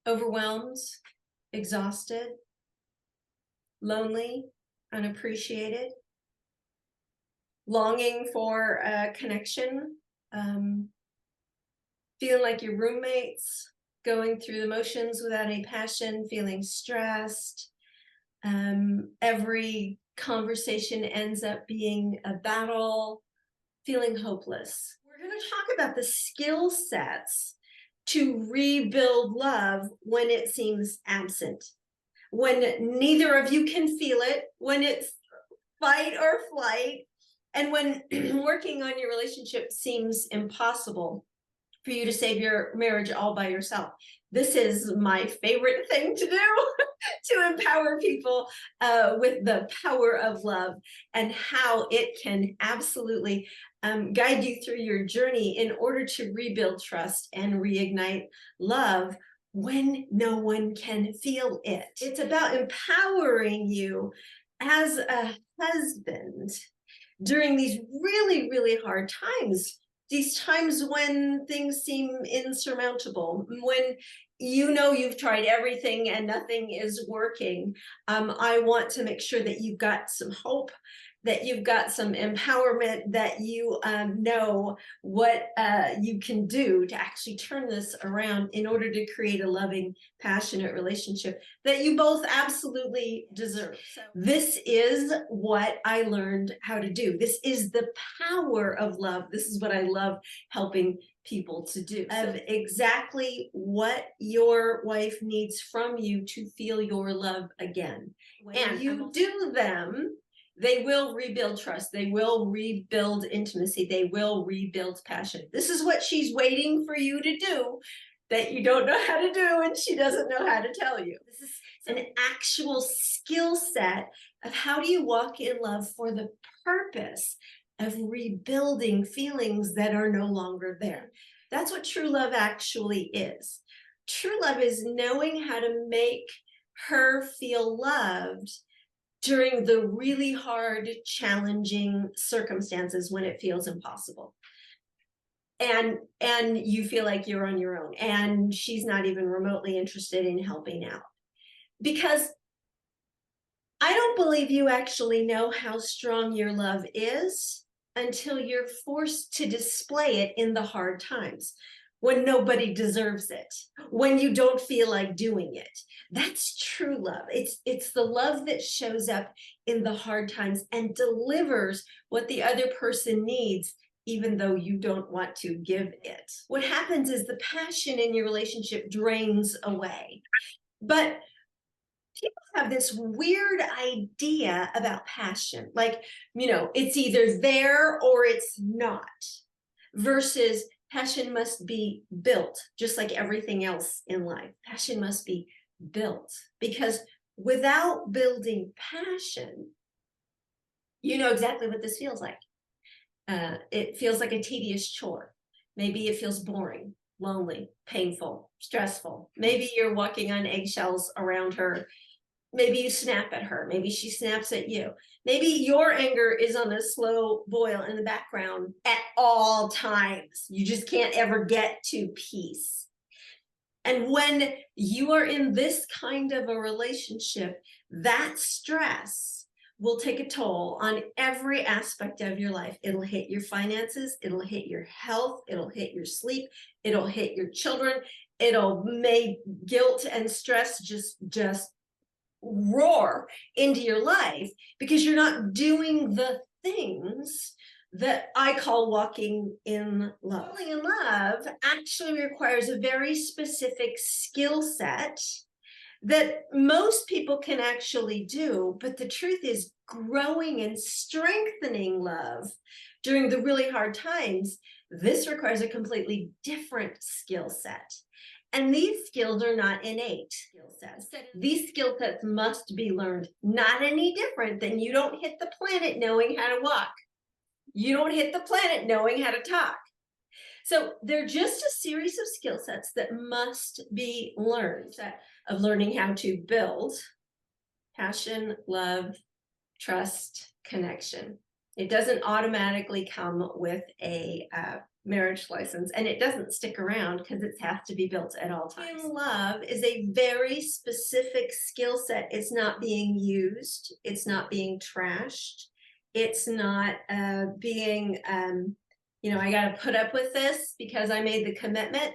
overwhelmed, exhausted, lonely, unappreciated, longing for a connection, um, feeling like your roommates, going through the motions without any passion, feeling stressed. Every conversation ends up being a battle, feeling hopeless. We're going to talk about the skill sets to rebuild love when it seems absent, when neither of you can feel it, when it's fight or flight, and when working on your relationship seems impossible for you to save your marriage all by yourself. This is my favorite thing to do to empower people with the power of love and how it can absolutely guide you through your journey in order to rebuild trust and reignite love when no one can feel it. It's about empowering you as a husband during these really, really hard times, these times when things seem insurmountable, when you know you've tried everything and nothing is working. I want to make sure that you've got some hope, that you've got some empowerment, that you know what you can do to actually turn this around in order to create a loving, passionate relationship that you both absolutely deserve. So this is what I learned how to do. This is the power of love. This is what I love helping people to do, of exactly what your wife needs from you to feel your love again. When you do them, they will rebuild trust. They will rebuild intimacy. They will rebuild passion. This is what she's waiting for you to do that you don't know how to do and she doesn't know how to tell you. This is an actual skill set of how do you walk in love for the purpose of rebuilding feelings that are no longer there. That's what true love actually is. True love is knowing how to make her feel loved during the really hard, challenging circumstances when it feels impossible. And you feel like you're on your own and she's not even remotely interested in helping out. Because I don't believe you actually know how strong your love is until you're forced to display it in the hard times, when nobody deserves it, when you don't feel like doing it. That's true love. It's the love that shows up in the hard times and delivers what the other person needs, even though you don't want to give it. What happens is the passion in your relationship drains away. But people have this weird idea about passion. Like, it's either there or it's not, versus passion must be built, just like everything else in life. Passion must be built, because without building passion, you know exactly what this feels like. It feels like a tedious chore. Maybe it feels boring, lonely, painful, stressful. Maybe you're walking on eggshells around her. Maybe you snap at her. Maybe she snaps at you. Maybe your anger is on a slow boil in the background at all times. You just can't ever get to peace. And when you are in this kind of a relationship, that stress will take a toll on every aspect of your life. It'll hit your finances. It'll hit your health. It'll hit your sleep. It'll hit your children. It'll make guilt and stress just roar into your life, because you're not doing the things that I call walking in love. Falling in love actually requires a very specific skill set that most people can actually do. But the truth is, growing and strengthening love during the really hard times, this requires a completely different skill set. And these skills are not innate skill sets. These skill sets must be learned, not any different than you don't hit the planet knowing how to walk. You don't hit the planet knowing how to talk. So they're just a series of skill sets that must be learned, of learning how to build passion, love, trust, connection. It doesn't automatically come with a marriage license, and it doesn't stick around because it has to be built at all times. Love is a very specific skill set. It's not being used. It's not being trashed. It's not being, I got to put up with this because I made the commitment.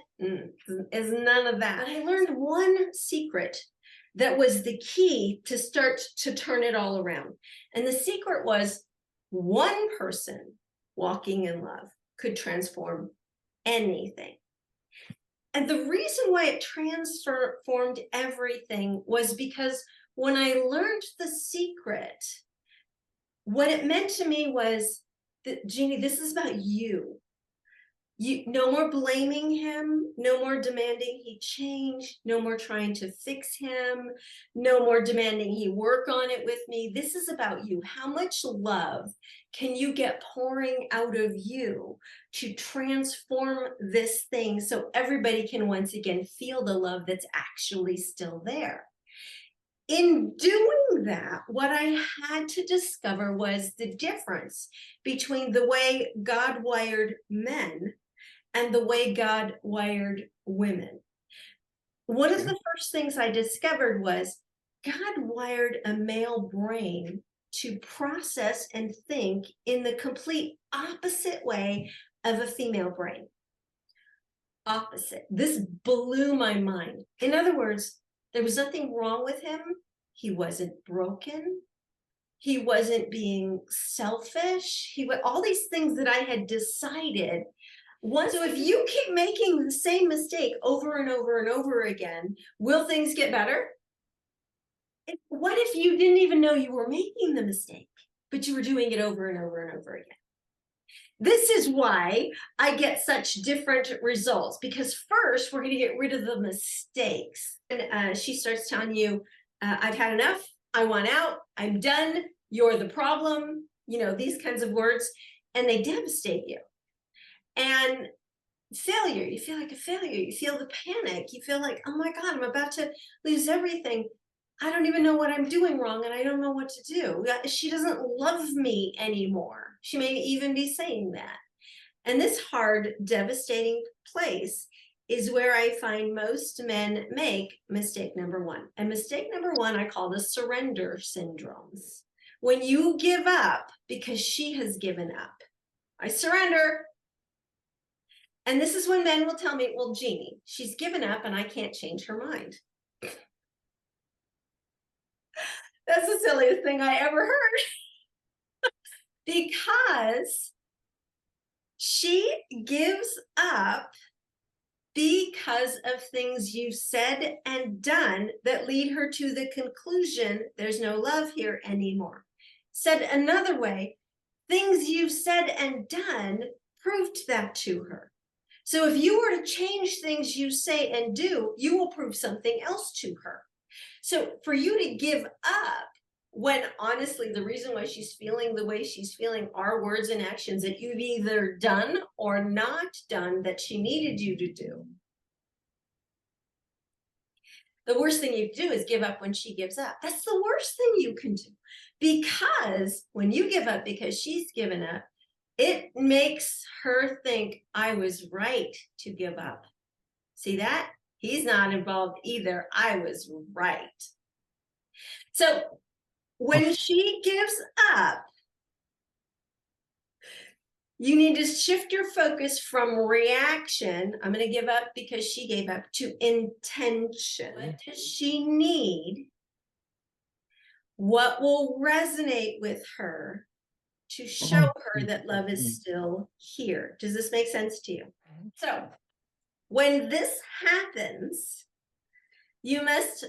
Is none of that. But I learned one secret that was the key to start to turn it all around. And the secret was one person walking in love could transform anything. And the reason why it transformed everything was because when I learned the secret, what it meant to me was that, Jeannie, this is about you. No more blaming him, no more demanding he change, no more trying to fix him, no more demanding he work on it with me. This is about you. How much love can you get pouring out of you to transform this thing so everybody can once again feel the love that's actually still there? In doing that, what I had to discover was the difference between the way God wired men and the way God wired women. One of the first things I discovered was God wired a male brain to process and think in the complete opposite way of a female brain. Opposite. This blew my mind. In other words, there was nothing wrong with him. He wasn't broken. He wasn't being selfish. All these things that I had decided. So if you keep making the same mistake over and over and over again, will things get better? What if you didn't even know you were making the mistake, but you were doing it over and over and over again? This is why I get such different results, because first we're going to get rid of the mistakes. And she starts telling you, I've had enough. I want out. I'm done. You're the problem. These kinds of words, and they devastate you. And failure, you feel like a failure. You feel the panic. You feel like, oh my God, I'm about to lose everything. I don't even know what I'm doing wrong, and I don't know what to do. She doesn't love me anymore. She may even be saying that. And this hard, devastating place is where I find most men make mistake number one. And mistake number one, I call the surrender syndromes. When you give up because she has given up. I surrender. And this is when men will tell me, well, Jeannie, she's given up and I can't change her mind. That's the silliest thing I ever heard. Because she gives up because of things you've said and done that lead her to the conclusion there's no love here anymore. Said another way, things you've said and done proved that to her. So if you were to change things you say and do, you will prove something else to her. So for you to give up, when honestly the reason why she's feeling the way she's feeling are words and actions that you've either done or not done that she needed you to do. The worst thing you do is give up when she gives up. That's the worst thing you can do. Because when you give up because she's given up, it makes her think I was right to give up. See that? He's not involved either. I was right. So when she gives up, you need to shift your focus from reaction. I'm going to give up because she gave up, to intention. What does she need? What will resonate with her to show her that love is still here? Does this make sense to you? So when this happens, you must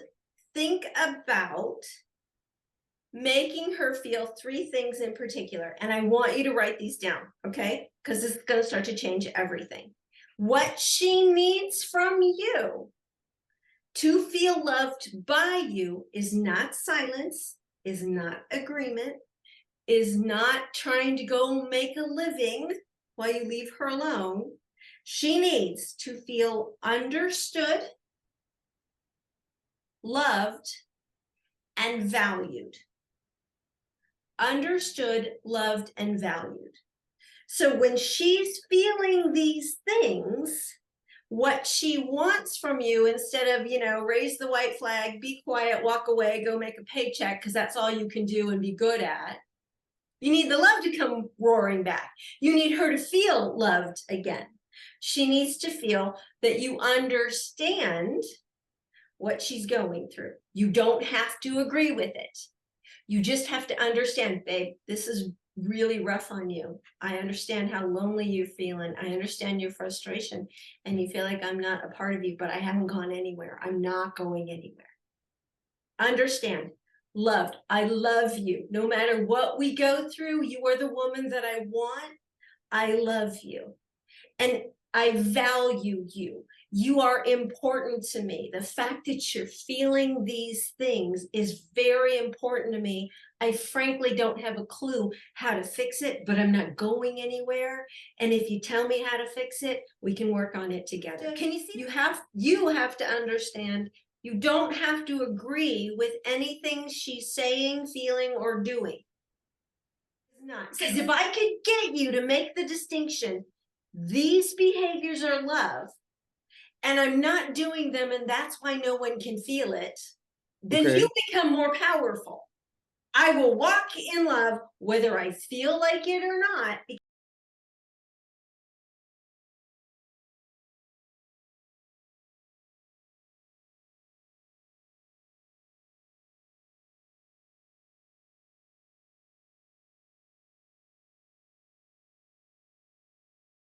think about making her feel three things in particular. And I want you to write these down, okay? Because this is going to start to change everything. What she needs from you to feel loved by you is not silence, is not agreement, is not trying to go make a living while you leave her alone. She needs to feel understood, loved, and valued. Understood, loved, and valued. So when she's feeling these things, what she wants from you, instead of, raise the white flag, be quiet, walk away, go make a paycheck, because that's all you can do and be good at. You need the love to come roaring back. You need her to feel loved again. She needs to feel that you understand what she's going through. You don't have to agree with it. You just have to understand, babe, this is really rough on you. I understand how lonely you're feeling. I understand your frustration, and you feel like I'm not a part of you, but I haven't gone anywhere. I'm not going anywhere. Understand, loved. I love you. No matter what we go through, you are the woman that I want. I love you. And I value you. You are important to me. The fact that you're feeling these things is very important to me. I frankly don't have a clue how to fix it, but I'm not going anywhere. And if you tell me how to fix it, we can work on it together. Can you see? You have to understand, you don't have to agree with anything she's saying, feeling, or doing. It's not. Because if I could get you to make the distinction, these behaviors are love, and I'm not doing them, and that's why no one can feel it, then Okay. you become more powerful. I will walk in love whether I feel like it or not,